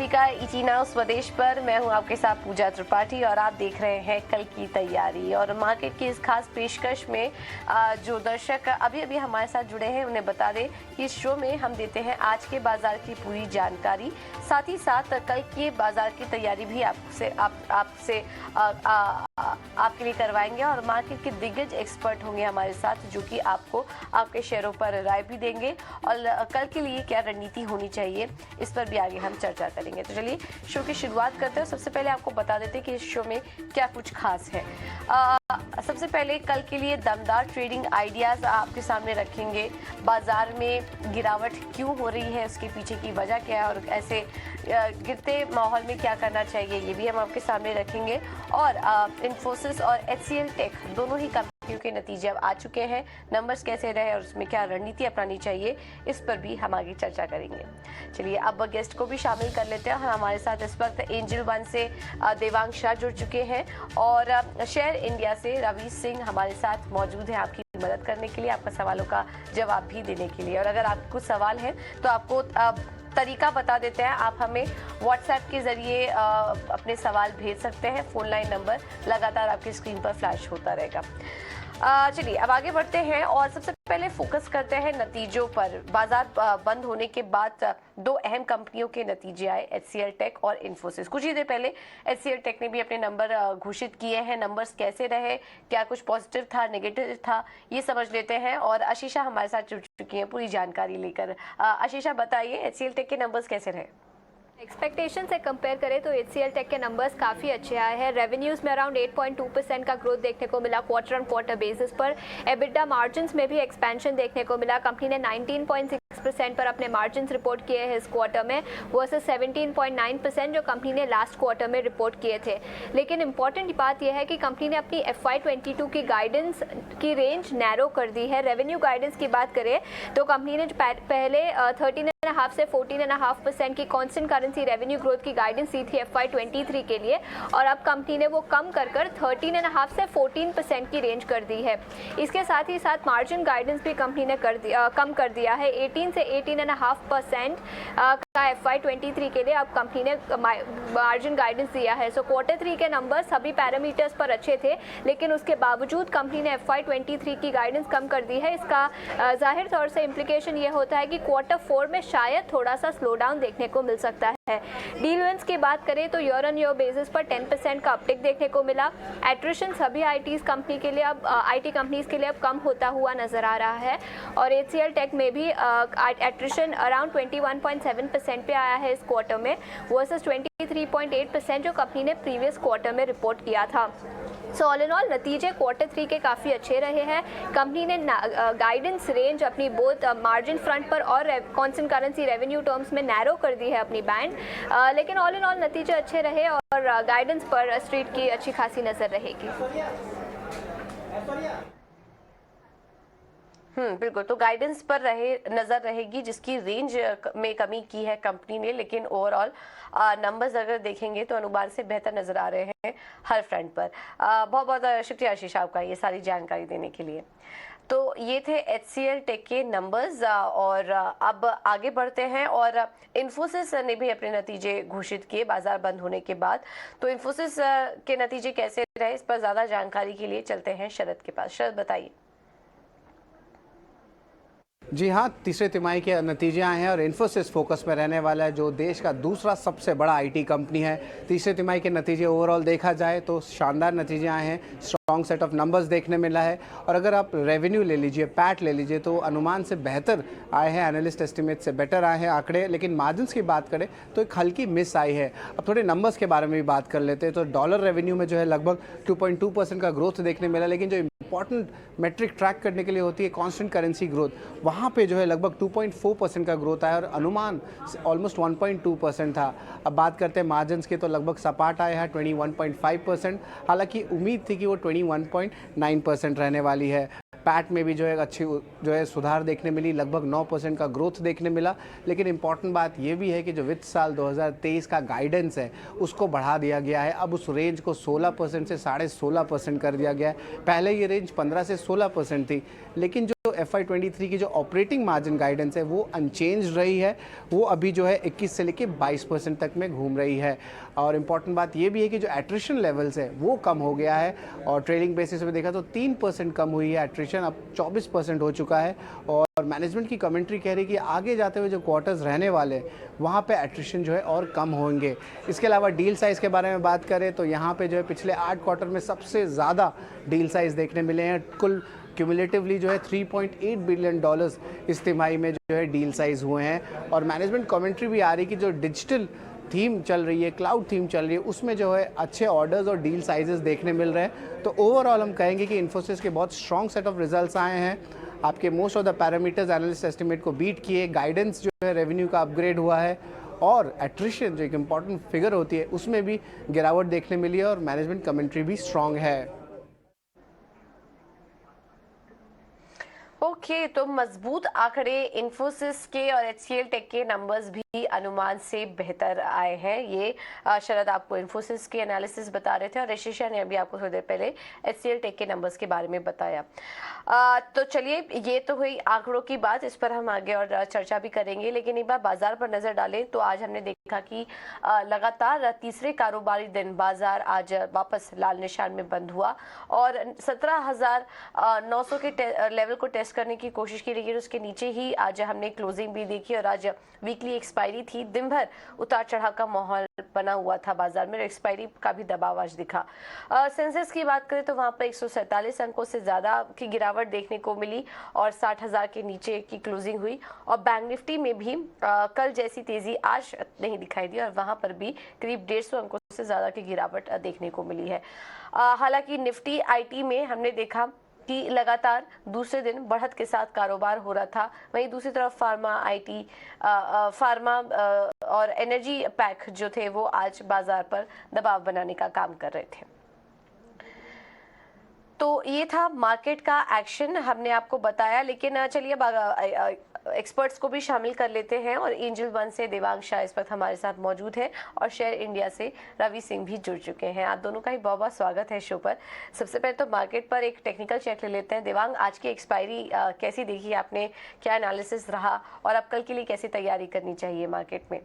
सभी का ET now स्वदेश पर। मैं हूं आपके साथ पूजा त्रिपाठी और आप देख रहे हैं कल की तैयारी। और मार्केट की इस खास पेशकश में जो दर्शक अभी अभी हमारे साथ जुड़े हैं उन्हें बता दें कि इस शो में हम देते हैं आज के बाजार की पूरी जानकारी, साथ ही साथ कल के बाजार की तैयारी भी आपके लिए करवाएंगे। और मार्केट के दिग्गज एक्सपर्ट होंगे हमारे साथ जो कि आपको आपके शेयरों पर राय भी देंगे और कल के लिए क्या रणनीति होनी चाहिए इस पर भी आगे हम चर्चा करेंगे। तो चलिए शो की शुरुआत करते हैं। सबसे पहले आपको बता देते हैं कि इस शो में क्या कुछ खास है। सबसे पहले कल के लिए दमदार ट्रेडिंग आइडियाज आपके सामने रखेंगे। बाजार में गिरावट क्यों हो रही है, उसके पीछे की वजह क्या है और ऐसे गिरते माहौल में क्या करना चाहिए, ये भी हम आपके सामने रखेंगे। और इन्फोसिस और एचसीएल टेक दोनों ही कंपनियों के नतीजे अब आ चुके हैं, नंबर्स कैसे रहे और उसमें क्या रणनीति अपनानी चाहिए इस पर भी हम आगे चर्चा करेंगे। चलिए अब गेस्ट को भी शामिल कर लेते हैं। हमारे साथ इस वक्त एंजल वन से देवांग शाह जुड़ चुके हैं और शेयर इंडिया से रवि सिंह हमारे साथ मौजूद है आपकी मदद करने के लिए, आपका सवालों का जवाब भी देने के लिए। और अगर आपको कुछ सवाल है तो आपको तरीका बता देते हैं, आप हमें व्हाट्सएप के जरिए अपने सवाल भेज सकते हैं। फोन लाइन नंबर लगातार आपकी स्क्रीन पर फ्लैश होता रहेगा। चलिए अब आगे बढ़ते हैं और सबसे पहले फोकस करते हैं नतीजों पर। बाजार बंद होने के बाद दो अहम कंपनियों के नतीजे आए, एचसीएल टेक और इन्फोसिस। कुछ ही देर पहले एचसीएल टेक ने भी अपने नंबर घोषित किए हैं। नंबर्स कैसे रहे, क्या कुछ पॉजिटिव था, नेगेटिव था, ये समझ लेते हैं। और आशीषा हमारे साथ जुड़ चुकी हैं पूरी जानकारी लेकर। आशीषा बताइए एचसीएल टेक के नंबर्स कैसे रहे। एक्सपेक्टेशन से कंपेयर करें तो एचसीएल टेक के नंबर्स काफ़ी अच्छे आए हैं। रेवेन्यूज़ में अराउंड 8.2% का ग्रोथ देखने को मिला क्वार्टर ऑन क्वार्टर बेसिस पर। एबिटा मार्जिन्स में भी एक्सपेंशन देखने को मिला। कंपनी ने 19.6% पर अपने मार्जिन्स रिपोर्ट किए हैं इस क्वार्टर में वर्सेस 17.9% जो कंपनी ने लास्ट क्वार्टर में रिपोर्ट किए थे। लेकिन इंपॉर्टेंट बात यह है कि कंपनी ने अपनी FY22 की गाइडेंस की रेंज नैरो कर दी है। रेवेन्यू गाइडेंस की बात करें तो कंपनी ने पहले 13.5 से 14.5% की कॉन्स्टेंट करेंसी रेवेन्यू ग्रोथ की गाइडेंस दी थी FY23 के लिए, और अब कंपनी ने वो कम कर 13.5 से 14% की रेंज कर दी है। इसके साथ ही साथ मार्जिन गाइडेंस भी कंपनी ने कम कर दिया है। 18 से 18.5% का FY23 के लिए अब कंपनी ने मार्जिन गाइडेंस दिया है। सो क्वार्टर 3 के नंबर सभी पैरामीटर्स पर अच्छे थे, लेकिन उसके बावजूद कंपनी ने FY23 की गाइडेंस कम कर दी है। इसका जाहिर तौर से इम्प्लीकेशन ये होता है कि क्वार्टर 4 में शायद थोड़ा सा स्लो डाउन देखने को मिल सकता है। डील विंस की बात करें तो ईयर ऑन ईयर बेसिस पर 10% का अपटिक देखने को मिला। एट्रिशन सभी आईटी कंपनीज के लिए अब कम होता हुआ नजर आ रहा है। और एचसीएल टेक में भी एट्रिशन अराउंड 21.7% पे आया है इस क्वार्टर में वर्सेस 23.8% जो कंपनी ने प्रीवियस क्वार्टर में रिपोर्ट किया था। सो ऑल इन ऑल नतीजे क्वार्टर 3 के काफ़ी अच्छे रहे हैं। कंपनी ने गाइडेंस रेंज अपनी बोथ मार्जिन फ्रंट पर और कॉन्स्टेंट करेंसी रेवेन्यू टर्म्स में नैरो कर दी है अपनी बैंड, लेकिन ऑल इन ऑल नतीजे अच्छे रहे और गाइडेंस पर स्ट्रीट की अच्छी खासी नज़र रहेगी। बिल्कुल, तो गाइडेंस पर नजर रहेगी जिसकी रेंज में कमी की है कंपनी ने, लेकिन ओवरऑल नंबर्स अगर देखेंगे तो अनुमान से बेहतर नजर आ रहे हैं हर फ्रंट पर। बहुत बहुत शुक्रिया आशीष आपका ये सारी जानकारी देने के लिए। तो ये थे एचसीएल टेक के नंबर्स और अब आगे बढ़ते हैं। और इन्फोसिस ने भी अपने नतीजे घोषित किए बाजार बंद होने के बाद। तो इन्फोसिस के नतीजे कैसे रहे इस पर ज़्यादा जानकारी के लिए चलते हैं शरद के पास। शरद बताइए। जी हाँ, तीसरे तिमाही के नतीजे आए हैं और इन्फोसिस फोकस में रहने वाला है जो देश का दूसरा सबसे बड़ा आईटी कंपनी है। तीसरे तिमाही के नतीजे ओवरऑल देखा जाए तो शानदार नतीजे आए हैं, स्ट्रॉन्ग सेट ऑफ नंबर्स देखने मिला है। और अगर आप रेवेन्यू ले लीजिए, पैट ले लीजिए तो अनुमान से बेहतर आए हैं, एनालिस्ट एस्टिमेट से बेटर आए हैं आंकड़े। लेकिन मार्जिन्स की बात करें तो एक हल्की मिस आई है। अब थोड़े नंबर्स के बारे में भी बात कर लेते हैं। तो डॉलर रेवेन्यू में जो है लगभग 2.2% का ग्रोथ देखने मिला, लेकिन जो इंपॉर्टेंट मेट्रिक ट्रैक करने के लिए होती है कॉन्स्टेंट करेंसी ग्रोथ, वहाँ पे जो है लगभग 2.4% का ग्रोथ आया और अनुमान ऑलमोस्ट 1.2% था। अब बात करते हैं मार्जिन्स की तो लगभग सपाट आया है 21.5%। हालांकि उम्मीद थी कि वो 21.9% रहने वाली है। पैट में भी जो है अच्छी जो है सुधार देखने मिली, लगभग 9% का ग्रोथ देखने मिला। लेकिन इंपॉर्टेंट बात ये भी है कि जो वित्त साल 2023 का गाइडेंस है उसको बढ़ा दिया गया है। अब उस रेंज को 16% से 16.5% कर दिया गया है। पहले ये रेंज 15 से 16% थी, लेकिन जो तो FY23 की जो ऑपरेटिंग मार्जिन गाइडेंस है वो अनचेंज रही है, वो अभी जो है 21 से लेके 22% तक में घूम रही है। और इम्पॉर्टेंट बात ये भी है कि जो एट्रिशन लेवल्स है वो कम हो गया है, और ट्रेलिंग बेसिस पे देखा तो 3% कम हुई है एट्रिशन, अब 24% हो चुका है। और मैनेजमेंट की कमेंट्री कह रही है कि आगे जाते हुए जो क्वार्टर्स रहने वाले वहाँ पे एट्रिशन जो है और कम होंगे। इसके अलावा डील साइज़ के बारे में बात करें तो यहाँ पे जो है पिछले 8 क्वार्टर में सबसे ज़्यादा डील साइज़ देखने मिले हैं। कुल क्यूमुलेटिवली जो है $3.8 बिलियन इस तिमाही में जो है डील साइज़ हुए हैं। और मैनेजमेंट कमेंट्री भी आ रही कि जो डिजिटल थीम चल रही है, क्लाउड थीम चल रही है, उसमें जो है अच्छे ऑर्डर्स और डील साइजेस देखने मिल रहे हैं। तो ओवरऑल हम कहेंगे कि इन्फोसिस के बहुत स्ट्रॉन्ग सेट ऑफ रिजल्ट्स आए हैं। आपके most of the parameters analyst estimate को बीट किए, गाइडेंस जो है रेवेन्यू का अपग्रेड हुआ है, और एट्रिशन जो एक इम्पॉर्टेंट फिगर होती है उसमें भी गिरावट देखने मिली है, और मैनेजमेंट कमेंट्री भी स्ट्रॉन्ग है। ओके, तो मजबूत आंकड़े इन्फोसिस के और HCL टेक के नंबर्स भी अनुमान से बेहतर आए हैं। ये शरद आपको इन्फोसिस के एनालिसिस बता रहे थे, और ऋषिशा ने अभी आपको थोड़ी देर पहले HCL टेक के नंबर्स के बारे में बताया। तो चलिए, ये तो हुई आंकड़ों की बात, इस पर हम आगे और चर्चा भी करेंगे। लेकिन एक बार बाजार पर नजर डालें तो आज हमने देखा कि लगातार तीसरे कारोबारी दिन बाजार आज वापस लाल निशान में बंद हुआ, और 17,900 के लेवल को टेस्ट करने की कोशिश की, लेकिन उसके नीचे ही आज हमने क्लोजिंग भी देखी। और आज वीकली एक्सपायरी थी, दिन भर उतार चढ़ाव का माहौल बना हुआ था बाजार में, एक्सपायरी का भी दबाव आज दिखा। सेंसेक्स की बात करें तो वहां पर 147 अंकों से ज्यादा की गिरावट देखने को मिली, और 60,000 के नीचे की क्लोजिंग हुई। और बैंक निफ्टी में भी कल जैसी तेजी आज नहीं दिखाई दी, और वहां पर भी करीब 150 अंकों से ज्यादा की गिरावट देखने को मिली है। हालांकि निफ्टी IT में हमने देखा कि लगातार दूसरे दिन बढ़त के साथ कारोबार हो रहा था। वहीं दूसरी तरफ फार्मा, IT, फार्मा और एनर्जी पैक जो थे वो आज बाजार पर दबाव बनाने का काम कर रहे थे। तो ये था मार्केट का एक्शन, हमने आपको बताया। लेकिन चलिए अब एक्सपर्ट्स को भी शामिल कर लेते हैं, और एंजल वन से देवांग शाह इस वक्त हमारे साथ मौजूद है, और शेयर इंडिया से रवि सिंह भी जुड़ चुके हैं। आप दोनों का ही बहुत बहुत स्वागत है शो पर। सबसे पहले तो मार्केट पर एक टेक्निकल चेक ले लेते हैं। देवांग, आज की एक्सपायरी कैसी देखी आपने, क्या एनालिसिस रहा, और अब कल के लिए कैसी तैयारी करनी चाहिए मार्केट में?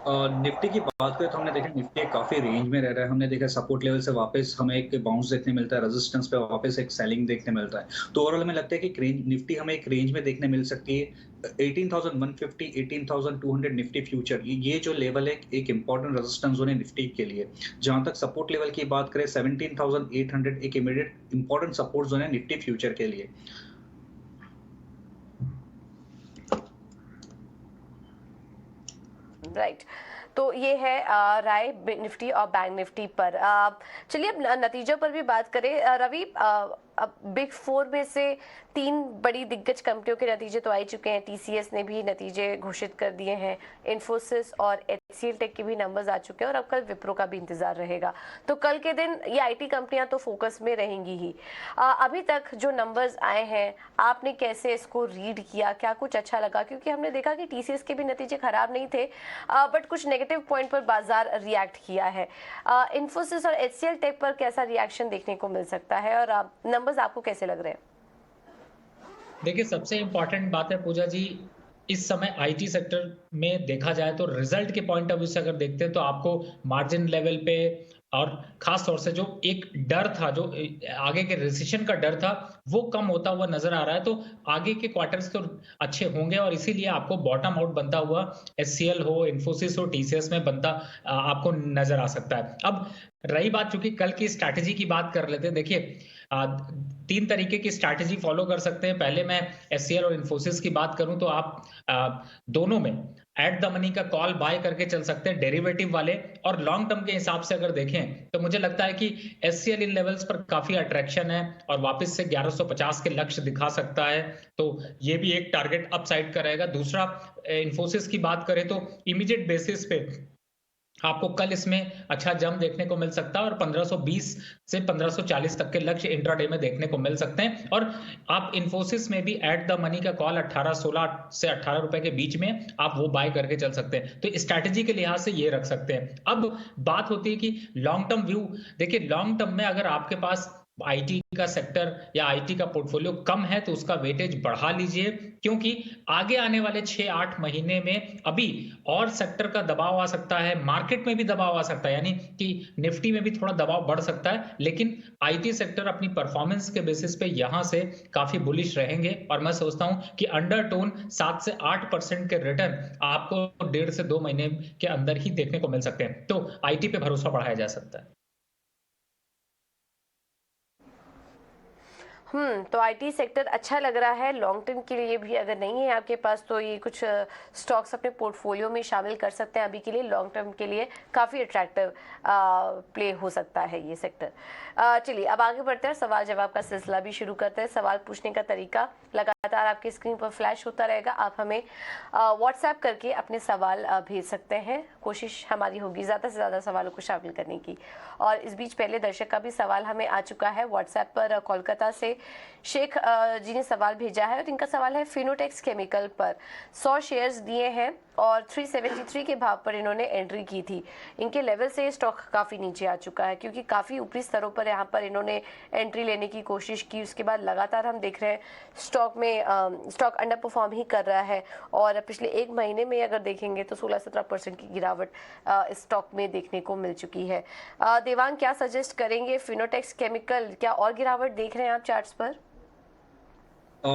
निफ्टी की बात करें तो हमने देखा निफ्टी काफी रेंज में रह रहा है। हमने देखा सपोर्ट लेवल से वापस हमें एक बाउंस देखने मिलता है, रेजिस्टेंस पे वापस एक सेलिंग देखने मिलता है। तो ओवरऑल हमें लगता है कि निफ्टी हमें एक रेंज में देखने मिल सकती है। 18,150, 18,200 निफ्टी फ्यूचर, ये जो लेवल है एक इंपॉर्टेंट रेजिस्टेंस जोन है निफ्टी के लिए। जहां तक सपोर्ट लेवल की बात करें 17,800 एक इमीडिएट इंपॉर्टेंट सपोर्ट जोन है निफ्टी फ्यूचर के लिए। राइट, तो ये है राय निफ्टी और बैंक निफ्टी पर। चलिए अब नतीजों पर भी बात करें। रवि, अब बिग 4 में से 3 बड़ी दिग्गज कंपनियों के नतीजे तो आ ही चुके हैं। TCS ने भी नतीजे घोषित कर दिए हैं, इन्फोसिस और HCL टेक के भी नंबर्स आ चुके हैं, और अब कल विप्रो का भी इंतजार रहेगा। तो कल के दिन ये IT कंपनियां तो फोकस में रहेंगी ही। अभी तक जो नंबर्स आए हैं, आपने कैसे इसको रीड किया, क्या कुछ अच्छा लगा? क्योंकि हमने देखा कि TCS के भी नतीजे खराब नहीं थे, बट कुछ नेगेटिव पॉइंट पर बाजार रिएक्ट किया है। इन्फोसिस और HCL टेक पर कैसा रिएक्शन देखने को मिल सकता है, और नंबर्स आपको कैसे लग रहे हैं? देखिए, सबसे इम्पॉर्टेंट बात है पूजा जी, इस समय IT सेक्टर में देखा जाए तो रिजल्ट के पॉइंट ऑफ व्यू से अगर देखते हैं तो आपको मार्जिन लेवल पे, और खास तौर से जो एक डर था, जो आगे के रिसेशन का डर था, वो कम होता हुआ नजर आ रहा है। तो आगे के क्वार्टर्स तो अच्छे होंगे, और इसीलिए आपको बॉटम आउट बनता हुआ HCL हो, इन्फोसिस हो, TCS में बनता आपको नजर आ सकता है। अब रही बात, चूंकि कल की स्ट्रैटेजी की बात कर लेते हैं। देखिए, 3 तरीके की स्ट्रैटेजी फॉलो कर सकते हैं। पहले मैं HCL और इन्फोसिस की बात करूं तो आप दोनों में एट द मनी का कॉल बाय करके चल सकते हैं, डेरिवेटिव वाले। और लॉन्ग टर्म के हिसाब से अगर देखें तो मुझे लगता है कि HCL इन लेवल्स पर काफी अट्रैक्शन है, और वापस से 1150 के लक्ष्य दिखा सकता है, तो ये भी एक टारगेट अपसाइड का रहेगा। दूसरा, इन्फोसिस की बात करें तो इमीडिएट बेसिस पे आपको कल इसमें अच्छा जंप देखने को मिल सकता है, और 1520 से 1540 तक के लक्ष्य इंट्राडे में देखने को मिल सकते हैं। और आप इन्फोसिस में भी एट द मनी का कॉल 18-16 से 18 रुपए के बीच में आप वो बाय करके चल सकते हैं। तो स्ट्रैटेजी के लिहाज से ये रख सकते हैं। अब बात होती है कि लॉन्ग टर्म व्यू। देखिए, लॉन्ग टर्म में अगर आपके पास आईटी का सेक्टर या आईटी का पोर्टफोलियो कम है तो उसका वेटेज बढ़ा लीजिए, क्योंकि आगे आने वाले 6-8 महीने में अभी और सेक्टर का दबाव आ सकता है, मार्केट में भी दबाव आ सकता है, यानी कि निफ्टी में भी थोड़ा दबाव बढ़ सकता है, लेकिन आईटी सेक्टर अपनी परफॉर्मेंस के बेसिस पे यहां से काफी बुलिश रहेंगे और मैं सोचता हूं कि अंडरटोन 7 से 8% के रिटर्न आपको 1.5 से 2 महीने के अंदर ही देखने को मिल सकते हैं, तो आईटी पे भरोसा बढ़ाया जा सकता है। तो आईटी सेक्टर अच्छा लग रहा है लॉन्ग टर्म के लिए भी। अगर नहीं है आपके पास तो ये कुछ स्टॉक्स अपने पोर्टफोलियो में शामिल कर सकते हैं। अभी के लिए लॉन्ग टर्म के लिए काफ़ी अट्रैक्टिव प्ले हो सकता है ये सेक्टर। चलिए अब आगे बढ़ते हैं, सवाल जवाब का सिलसिला भी शुरू करते हैं। सवाल पूछने का तरीका लगातार आपकी स्क्रीन पर फ्लैश होता रहेगा। आप हमें व्हाट्सएप करके अपने सवाल भेज सकते हैं। कोशिश हमारी होगी ज़्यादा से ज़्यादा सवालों को शामिल करने की। और इस बीच पहले दर्शक का भी सवाल हमें आ चुका है व्हाट्सएप पर। कोलकाता से शेख जी ने सवाल भेजा है और इनका सवाल है फिनोटेक्स केमिकल पर 100 शेयर्स दिए हैं और 373 के भाव पर इन्होंने एंट्री की थी। इनके लेवल से स्टॉक काफ़ी नीचे आ चुका है, क्योंकि काफ़ी ऊपरी स्तरों पर यहाँ पर इन्होंने एंट्री लेने की कोशिश की। उसके बाद लगातार हम देख रहे हैं स्टॉक अंडर परफॉर्म ही कर रहा है और पिछले एक महीने में अगर देखेंगे तो 16-17% की गिरावट स्टॉक में देखने को मिल चुकी है। देवांग क्या सजेस्ट करेंगे? फिनोटेक्स केमिकल क्या और गिरावट देख रहे हैं आप चार्ट्स पर?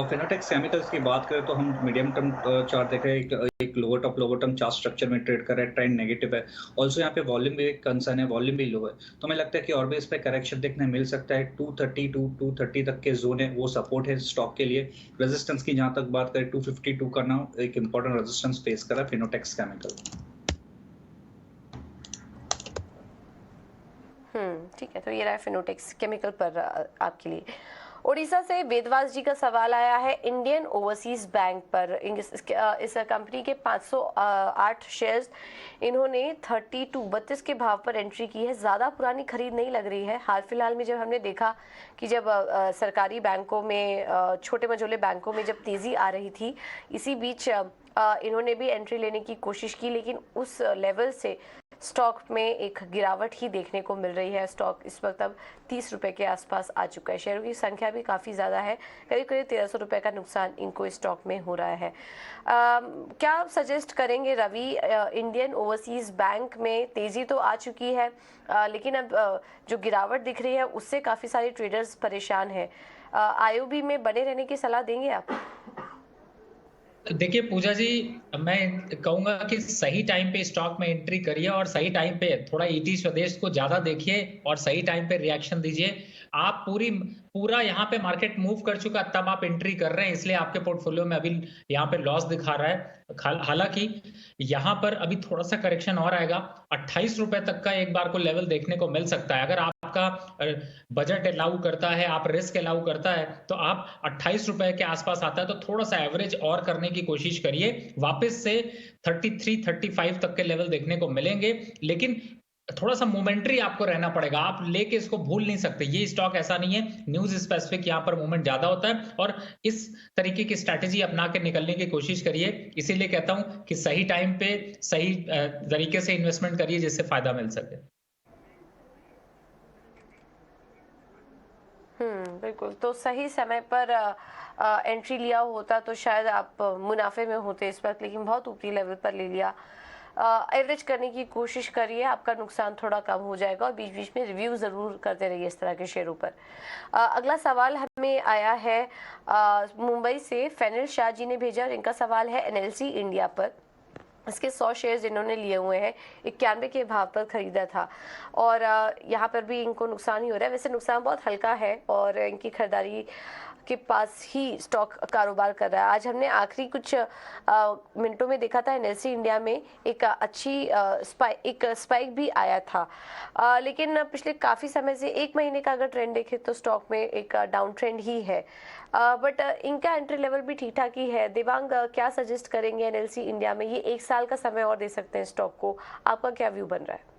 फिनोटेक्स केमिकल्स की बात करें तो हम मीडियम टर्म चार्ट देख रहे हैं, एक lower top lower term chart structure में ट्रेड कर रहा है, ट्रेंड नेगेटिव है। ऑल्सो यहाँ पे वॉल्यूम भी एक कंसर्न है, वॉल्यूम भी लो है, तो हमें लगता है कि और भी इस पे करेक्शन देखने मिल सकता है। 230 टू 230 तक के जोन है, वो सपोर्ट है स्टॉक के लिए। रेजिस्टेंस की जहां तक बात करें 252 का नाम एक इंपॉर्टेंट रेजिस्टेंस फेस कर रहा है फिनोटेक्स केमिकल। ठीक है, तो ये रहा फिनोटेक्स केमिकल पर आपके लिए। उड़ीसा से वेदवास जी का सवाल आया है इंडियन ओवरसीज बैंक पर। इस कंपनी के 508 शेयर्स इन्होंने 32 के भाव पर एंट्री की है। ज़्यादा पुरानी खरीद नहीं लग रही है। हाल फिलहाल में जब हमने देखा कि जब सरकारी बैंकों में छोटे मझोले बैंकों में जब तेज़ी आ रही थी, इसी बीच इन्होंने भी एंट्री लेने की कोशिश की, लेकिन उस लेवल से स्टॉक में एक गिरावट ही देखने को मिल रही है। स्टॉक इस वक्त अब 30 रुपए के आसपास आ चुका है। शेयरों की संख्या भी काफ़ी ज़्यादा है, करीब करीब 1300 रुपए का नुकसान इनको स्टॉक में हो रहा है। क्या आप सजेस्ट करेंगे रवि? इंडियन ओवरसीज बैंक में तेज़ी तो आ चुकी है, लेकिन अब जो गिरावट दिख रही है उससे काफ़ी सारे ट्रेडर्स परेशान हैं। आईओबी में बने रहने की सलाह देंगे आप? देखिए पूजा जी, मैं कहूंगा कि सही टाइम पे स्टॉक में एंट्री करिए और सही टाइम पे थोड़ा ईटी स्वदेश को ज्यादा देखिए और सही टाइम पे रिएक्शन दीजिए। आप पूरा यहाँ पे मार्केट मूव कर चुका तब आप एंट्री कर रहे हैं, इसलिए आपके पोर्टफोलियो में अभी यहाँ पे लॉस दिखा रहा है। हालांकि यहाँ पर अभी थोड़ा सा करेक्शन और आएगा, 28 रुपए तक का एक बार को लेवल देखने को मिल सकता है। अगर आपका बजट अलाउ करता है, आप रिस्क अलाउ करता है, तो आप 28 रुपए के आसपास आता है तो थोड़ा सा एवरेज और करने की कोशिश करिए। वापस से 33-35 तक के लेवल देखने को मिलेंगे, लेकिन थोड़ा सा मोमेंट्री आपको रहना पड़ेगा। आप लेके इसको भूल नहीं सकते। ये स्टॉक ऐसा नहीं है, न्यूज स्पेसिफिक यहाँ पर मूवमेंट ज्यादा होता है और इस तरीके की स्ट्रैटेजी अपना के निकलने की कोशिश करिए। इसीलिए कहता हूं कि सही टाइम पे सही तरीके से इन्वेस्टमेंट करिए जिससे फायदा मिल सके। बिल्कुल, तो सही समय पर एंट्री लिया होता तो शायद आप मुनाफे में होते इस वक्त, लेकिन बहुत ऊपरी लेवल पर ले लिया। एवरेज करने की कोशिश करिए, आपका नुकसान थोड़ा कम हो जाएगा और बीच बीच में रिव्यू ज़रूर करते रहिए इस तरह के शेयरों पर। अगला सवाल हमें आया है मुंबई से फैनिल शाह जी ने भेजा और इनका सवाल है एनएलसी इंडिया पर। इसके 100 शेयर्स इन्होंने लिए हुए हैं, 91 के भाव पर खरीदा था और यहाँ पर भी इनको नुकसान ही हो रहा है। वैसे नुकसान बहुत हल्का है और इनकी खरीदारी के पास ही स्टॉक कारोबार कर रहा है। आज हमने आखिरी कुछ मिनटों में देखा था एनएलसी इंडिया में एक अच्छी स्पाइक भी आया था, लेकिन पिछले काफ़ी समय से एक महीने का अगर ट्रेंड देखें तो स्टॉक में एक डाउन ट्रेंड ही है, बट इनका एंट्री लेवल भी ठीक ठाक ही है। देवांग क्या सजेस्ट करेंगे एनएलसी इंडिया में? ये एक साल का समय और दे सकते हैं स्टॉक को, आपका क्या व्यू बन रहा है?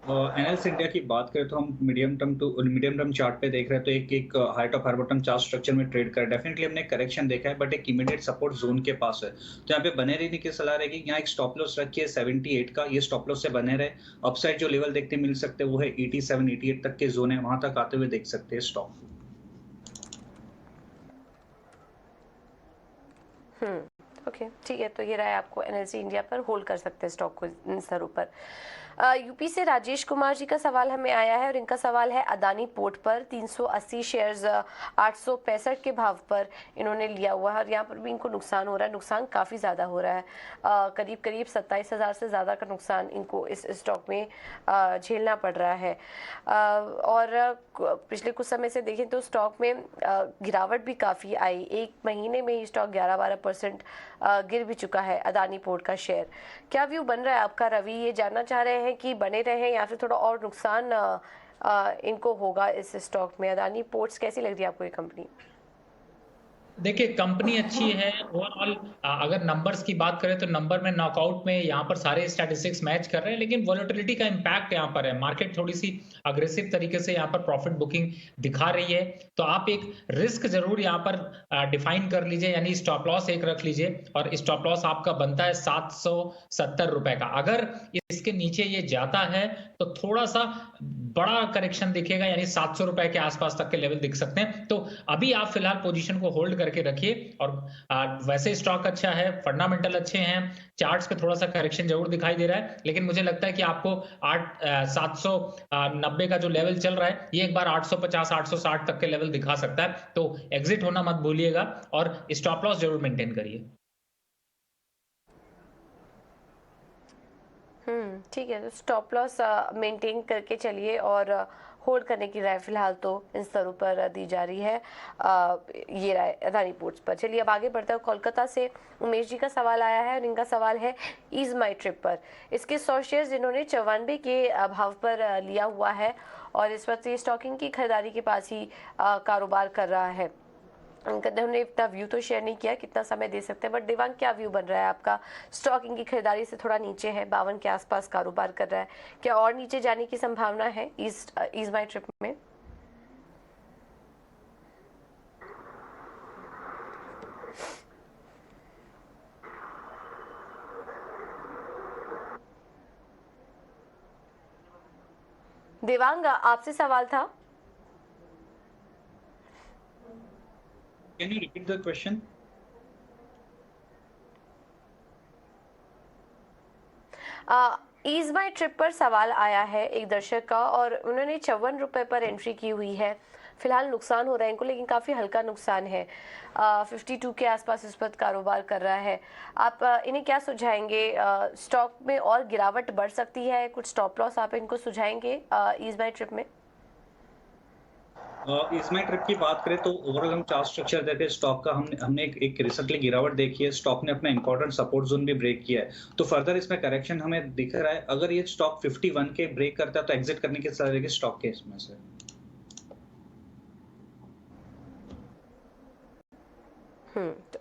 एनएलसी इंडिया की बात करें तो हम मीडियम टर्म चार्ट पे देख रहे हैं तो एक height of high bottom chart structure में ट्रेड कर डेफिनेटली हमने करेक्शन देखा है बट एक इमीडिएट सपोर्ट जोन के पास है तो यहाँ पे बने रहने की सलाह रहेगी। यहाँ एक स्टॉप लॉस रखिए 78 का, ये स्टॉप लॉस से बने रहे। अपसाइड जो लेवल देखते मिल सकते हैं वो है 87 88 तक के जोन है, वहां तक आते हुए देख सकते हैं स्टॉक। ओके ठीक है, तो ये रहा है आपको एनएलसी इंडिया पर होल्ड कर सकते हैं स्टॉक को इन स्तरों पर। यूपी से राजेश कुमार जी का सवाल हमें आया है और इनका सवाल है अदानी पोर्ट पर 380 शेयर्स 865 के भाव पर इन्होंने लिया हुआ है और यहाँ पर भी इनको नुकसान हो रहा है, नुकसान काफ़ी ज़्यादा हो रहा है। करीब करीब 27,000 से ज़्यादा का नुकसान इनको इस स्टॉक में झेलना पड़ रहा है। और पिछले कुछ समय से देखें तो स्टॉक में गिरावट भी काफ़ी आई, एक महीने में ही स्टॉक 11-12% गिर भी चुका है अदानी पोर्ट का शेयर। क्या व्यू बन रहा है आपका रवि? ये जानना चाह रहे हैं कि बने रहे या फिर थोड़ा और नुकसान इनको होगा इस स्टॉक में? अदानी पोर्ट्स कैसी लग रही है आपको ये कंपनी? देखिए कंपनी अच्छी है ओवरऑल। अगर नंबर्स की बात करें तो नंबर में नॉकआउट में यहाँ पर सारे स्टैटिस्टिक्स मैच कर रहे हैं, लेकिन वोलेटिलिटी का इम्पैक्ट यहाँ पर है। मार्केट थोड़ी सी अग्रेसिव तरीके से यहाँ पर प्रॉफिट बुकिंग दिखा रही है, तो आप एक रिस्क जरूर यहाँ पर डिफाइन कर लीजिए, यानी स्टॉप लॉस एक रख लीजिए और स्टॉप लॉस आपका बनता है 770 रुपए का। अगर इसके नीचे ये जाता है तो थोड़ा सा बड़ा करेक्शन दिखेगा, यानी 700 रुपए के आसपास तक के लेवल दिख सकते हैं। तो अभी आप फिलहाल पोजीशन को होल्ड करके रखिए और वैसे स्टॉक अच्छा है, फंडामेंटल अच्छे हैं, चार्ट्स पे थोड़ा सा करेक्शन जरूर दिखाई दे रहा है, लेकिन मुझे लगता है कि आपको 790 का जो लेवल चल रहा है ये एक बार 850 860 तक के लेवल दिखा सकता है, तो एग्जिट होना मत भूलिएगा और स्टॉप लॉस जरूर मेंटेन करिए। ठीक है, तो स्टॉप लॉस मेंटेन करके चलिए और होल्ड करने की राय फिलहाल तो इन स्तरों पर दी जा रही है। ये राय अदानी पोर्ट्स पर। चलिए अब आगे बढ़ते हैं। कोलकाता से उमेश जी का सवाल आया है और इनका सवाल है ईज माई ट्रिप पर। इसके 100 शेयर्स इन्होंने 94 के भाव पर लिया हुआ है और इस वक्त ये स्टॉकिंग की खरीदारी के पास ही कारोबार कर रहा है। उन्होंने इतना व्यू तो शेयर नहीं किया कितना समय दे सकते हैं, बट देवांग क्या व्यू बन रहा है आपका? स्टॉकिंग की खरीदारी से थोड़ा नीचे है, 52 के आसपास कारोबार कर रहा है, क्या और नीचे जाने की संभावना है ईज माई ट्रिप में? देवांग आपसे सवाल था। Can you repeat the question? Ease My Trip पर सवाल आया है एक दर्शक का और उन्होंने 54 रुपए पर एंट्री की हुई है। फिलहाल नुकसान हो रहा है इनको, लेकिन काफ़ी हल्का नुकसान है। 52 के आसपास इस वक्त कारोबार कर रहा है। आप इन्हें क्या सुझाएंगे? स्टॉक में और गिरावट बढ़ सकती है? कुछ स्टॉप लॉस आप इनको सुझाएंगे ईज माई ट्रिप में? इसमें ट्रिप की बात करें तो ओवरऑल हम चार्ट स्ट्रक्चर देखे स्टॉक का, हमने एक रिसेंटली गिरावट देखी है, स्टॉक ने अपना इंपॉर्टेंट सपोर्ट जोन भी ब्रेक किया है, तो फर्दर इसमें करेक्शन हमें दिख रहा है। अगर ये स्टॉक 51 के ब्रेक करता है तो एग्जिट करने की सलाह रहेगी स्टॉक के इसमें से।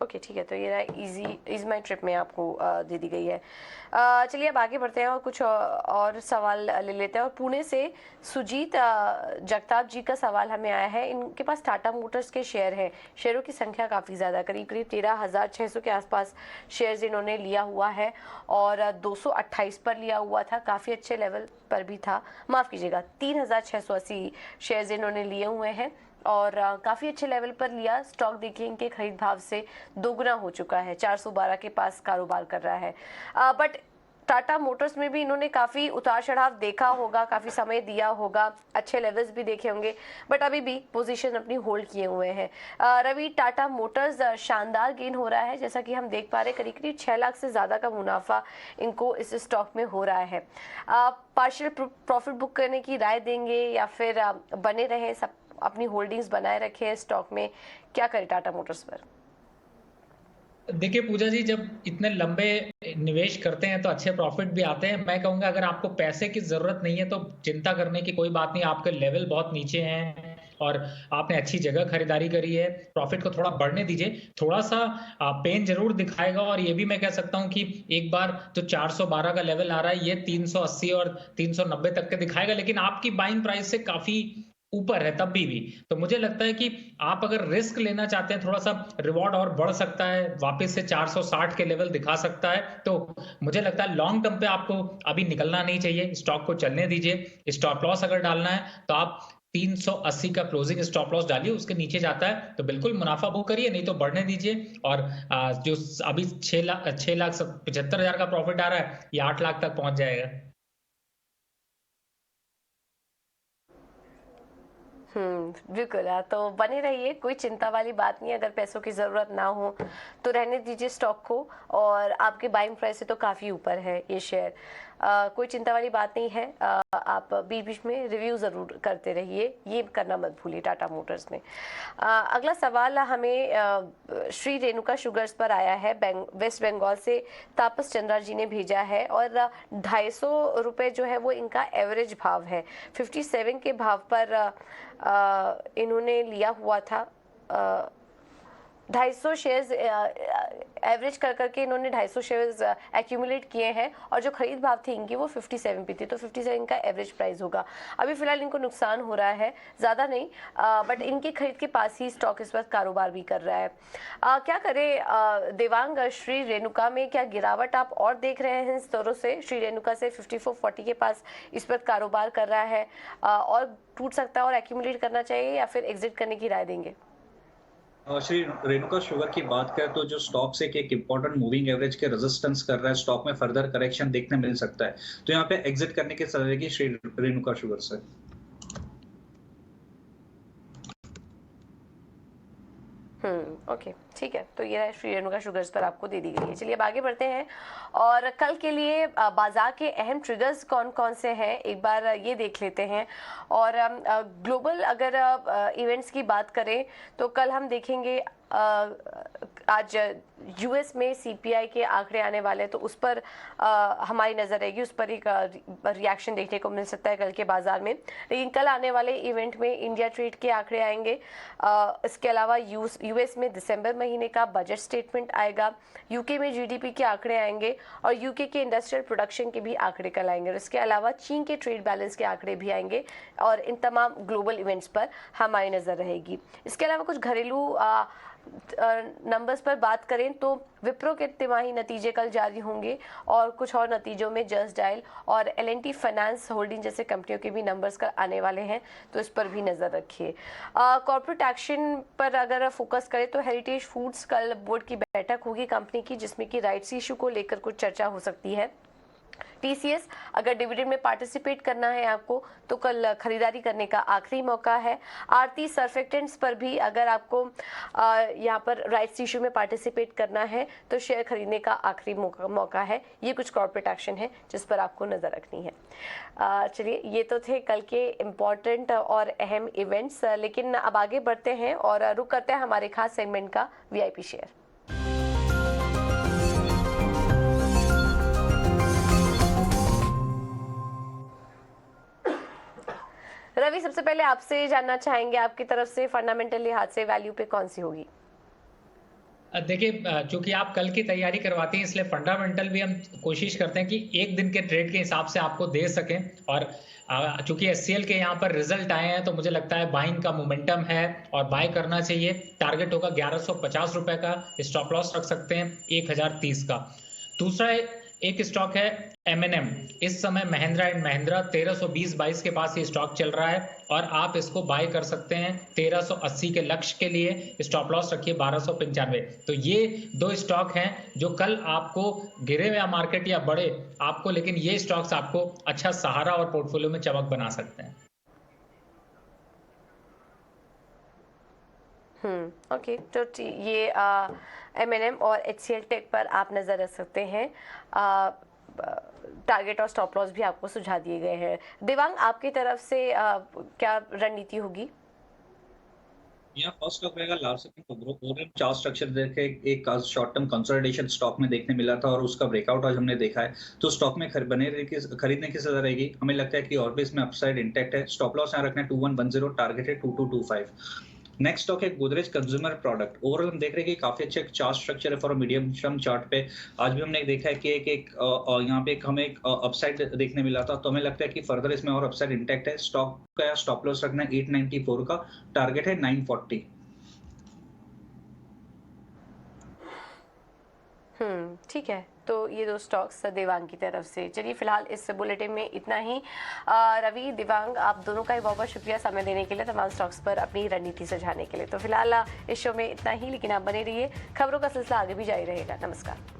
ओके ठीक है, तो ये इज माई ट्रिप में आपको दे दी गई है। चलिए अब आगे बढ़ते हैं और कुछ और सवाल ले लेते हैं। और पुणे से सुजीत जगताप जी का सवाल हमें आया है। इनके पास टाटा मोटर्स के शेयर हैं, शेयरों की संख्या काफ़ी ज़्यादा, करीब करीब 13,600 के आसपास शेयर्स इन्होंने लिया हुआ है और 228 पर लिया हुआ था, काफ़ी अच्छे लेवल पर भी था, माफ़ कीजिएगा 3,680 शेयर्स इन्होंने लिए हुए हैं और काफ़ी अच्छे लेवल पर लिया। स्टॉक देखिए इनके खरीद भाव से दोगुना हो चुका है, 412 के पास कारोबार कर रहा है। बट टाटा मोटर्स में भी इन्होंने काफ़ी उतार चढ़ाव देखा होगा, काफ़ी समय दिया होगा, अच्छे लेवल्स भी देखे होंगे, बट अभी भी पोजीशन अपनी होल्ड किए हुए हैं। रवि, टाटा मोटर्स शानदार गेन हो रहा है, जैसा कि हम देख पा रहे हैं करीब करीब 6 लाख से ज़्यादा का मुनाफा इनको इस स्टॉक में हो रहा है। पार्शियल प्रॉफिट बुक करने की राय देंगे या फिर बने रहे, सब अपनी होल्डिंग्स बनाए रखे स्टॉक में? क्या करें टाटा मोटर्स पर? देखिए पूजा जी, जब इतने लंबे निवेश करते हैं तो अच्छे प्रॉफिट भी आते हैं। मैं कहूंगा अगर आपको पैसे की जरूरत नहीं है तो चिंता करने की कोई बात नहीं, आपके लेवल बहुत नीचे हैं, और आपने अच्छी जगह खरीदारी करी है, प्रॉफिट को थोड़ा बढ़ने दीजिए। थोड़ा सा पेन जरूर दिखाएगा, और ये भी मैं कह सकता हूं कि एक बार जो 412 का लेवल आ रहा है, ये 380 और 390 तक के दिखाएगा, लेकिन आपकी बाइंग प्राइस से काफी ऊपर है तब भी। तो मुझे लगता है कि आप अगर रिस्क लेना चाहते हैं, थोड़ा सा रिवॉर्ड और बढ़ सकता है, वापस से 460 के लेवल दिखा सकता है, तो मुझे लगता है लॉन्ग टर्म पे आपको अभी निकलना नहीं चाहिए, स्टॉक को चलने दीजिए। स्टॉप लॉस अगर डालना है तो आप 380 का क्लोजिंग स्टॉप लॉस डालिए, उसके नीचे जाता है तो बिल्कुल मुनाफा बुक करिए, नहीं तो बढ़ने दीजिए। और जो अभी 6,75,000 का प्रॉफिट आ रहा है, ये 8 लाख तक पहुंच जाएगा। बिल्कुल। तो बने रहिए, कोई चिंता वाली बात नहीं है। अगर पैसों की ज़रूरत ना हो तो रहने दीजिए स्टॉक को, और आपके बाइंग प्राइस से तो काफ़ी ऊपर है ये शेयर। कोई चिंता वाली बात नहीं है। आप बीच बीच में रिव्यू ज़रूर करते रहिए, ये करना मत भूलिए टाटा मोटर्स में। अगला सवाल हमें श्री रेणुका शुगर्स पर आया है, वेस्ट बंगाल से तापस चंद्रा जी ने भेजा है, और 250 रुपये जो है वो इनका एवरेज भाव है। 57 के भाव पर इन्होंने लिया हुआ था। 250 शेयर्स एवरेज कर करके इन्होंने 250 शेयर्स एक्यूमुलेट किए हैं, और जो खरीद भाव थी इनकी वो 57 पे थी, तो 57 का एवरेज प्राइस होगा। अभी फिलहाल इनको नुकसान हो रहा है, ज़्यादा नहीं, बट इनकी खरीद के पास ही स्टॉक इस वक्त कारोबार भी कर रहा है। क्या करें देवांग, श्री रेणुका में क्या गिरावट आप और देख रहे हैं इस दौरों से? श्री रेणुका से 5440 के पास इस वक्त कारोबार कर रहा है, और टूट सकता है और एक्यूमुलेट करना चाहिए, या फिर एग्जिट करने की राय देंगे? श्री रेणुका शुगर की बात करें तो जो स्टॉक से एक इंपॉर्टेंट मूविंग एवरेज के रेजिस्टेंस कर रहा है, स्टॉक में फर्दर करेक्शन देखने मिल सकता है, तो यहाँ पे एग्जिट करने की सलाह रहेगी श्री रेणुका शुगर से। ओके, ठीक है। तो ये श्री रेणुका शुगर्स पर आपको दे दी गई है। चलिए अब आगे बढ़ते हैं, और कल के लिए बाजार के अहम ट्रिगर्स कौन कौन से हैं एक बार ये देख लेते हैं। और ग्लोबल अगर इवेंट्स की बात करें तो कल हम देखेंगे आज यूएस में सीपीआई के आंकड़े आने वाले हैं, तो उस पर हमारी नज़र रहेगी, उस पर एक रिएक्शन देखने को मिल सकता है कल के बाजार में। लेकिन कल आने वाले इवेंट में इंडिया ट्रेड के आंकड़े आएंगे, इसके अलावा यूएस में दिसंबर महीने का बजट स्टेटमेंट आएगा, यूके में जीडीपी के आंकड़े आएंगे, और यूके के इंडस्ट्रियल प्रोडक्शन के भी आंकड़े कल आएंगे, और इसके अलावा चीन के ट्रेड बैलेंस के आंकड़े भी आएंगे, और इन तमाम ग्लोबल इवेंट्स पर हमारी नज़र रहेगी। इसके अलावा कुछ घरेलू नंबर्स पर बात करें तो विप्रो के तिमाही नतीजे कल जारी होंगे, और कुछ और नतीजों में जस्ट डायल और एल&टी फाइनेंस होल्डिंग जैसे कंपनियों के भी नंबर्स कल आने वाले हैं, तो इस पर भी नज़र रखिए। कॉर्पोरेट एक्शन पर अगर फोकस करें तो हेरिटेज फूड्स कल बोर्ड की बैठक होगी कंपनी की, जिसमें कि राइट्स इशू को लेकर कुछ चर्चा हो सकती है। टीसीएस अगर डिविडेंड में पार्टिसिपेट करना है आपको तो कल खरीदारी करने का आखिरी मौका है। आरती सर्फेक्टेंट्स पर भी अगर आपको यहाँ पर राइट्स इशू में पार्टिसिपेट करना है तो शेयर खरीदने का आखिरी मौका है। ये कुछ कॉर्पोरेट एक्शन है जिस पर आपको नज़र रखनी है। चलिए, ये तो थे कल के इम्पॉर्टेंट और अहम इवेंट्स, लेकिन अब आगे बढ़ते हैं और रुक करते हैं हमारे खास सेगमेंट का वीआईपी शेयर। रवि, सबसे पहले आपसे जानना चाहेंगे, आपकी तरफ से फंडामेंटल लिहाज से वैल्यू पे कौन सी होगी? देखिए, चूंकि आप कल की तैयारी करवाते हैं इसलिए फंडामेंटल भी हम कोशिश करते हैं कि एक दिन के ट्रेड के हिसाब से आपको दे सकें। और चूंकि एचसीएल के यहाँ पर रिजल्ट आए हैं तो मुझे लगता है बाइंग का मोमेंटम है और बाय करना चाहिए। टारगेट होगा 1150 रुपए का, स्टॉप लॉस रख सकते हैं 1030 का। दूसरा एक स्टॉक है एमएनएम। इस समय महिंद्रा एंड महिंद्रा 1320-22 के पास ये स्टॉक चल रहा है और आप इसको बाय कर सकते हैं 1380 के लक्ष्य के लिए। स्टॉप लॉस रखिए 1295। तो ये दो स्टॉक हैं जो कल आपको गिरे हुए मार्केट या बढ़े आपको, लेकिन ये स्टॉक्स आपको अच्छा सहारा और पोर्टफोलियो में चमक बना सकते हैं। ओके, तो ये एमएनएम और एचसीएल टेक पर आप नज़र रख सकते हैं। टारगेट और स्टॉप लॉस भी आपको सुझा दिए गए हैं। देवांग, आपकी तरफ से क्या रणनीति होगी? यहाँ फर्स्ट स्टॉक रहेगा Larsen Toubro. Overall chart structure देखे एक शॉर्ट टर्म कंसोलिडेशन स्टॉक में देखने मिला था और उसका ब्रेकआउट आज हमने देखा है। तो स्टॉक में खरीदने की सलाह रहेगी। हमें लगता है कि और भी इसमें अपसाइड इंटैक्ट है। स्टॉप लॉस यहाँ रखना है 2110, टारगेट है 2225। नेक्स्ट स्टॉक है गोदरेज कंज्यूमर प्रोडक्ट। ओवरऑल हम देख रहे हैं कि काफी अच्छे चार्ट स्ट्रक्चर है फॉर मीडियम टर्म चार्ट पे। आज भी हमने देखा है कि यहाँ पे हमें एक अपसाइड देखने मिला था। तो हमें लगता है कि फर्दर इसमें और अपसाइड इंटैक्ट है। स्टॉक का स्टॉप लॉस रखना है 894 का, टारगेट है 940। ठीक है, तो ये दो स्टॉक्स देवांग की तरफ से। चलिए फिलहाल इस बुलेटिन में इतना ही। रवि, दिवांग, आप दोनों का ही बहुत बहुत शुक्रिया समय देने के लिए, तमाम स्टॉक्स पर अपनी रणनीति सुझाने के लिए। तो फिलहाल इस शो में इतना ही, लेकिन आप बने रहिए, खबरों का सिलसिला आगे भी जारी रहेगा। नमस्कार।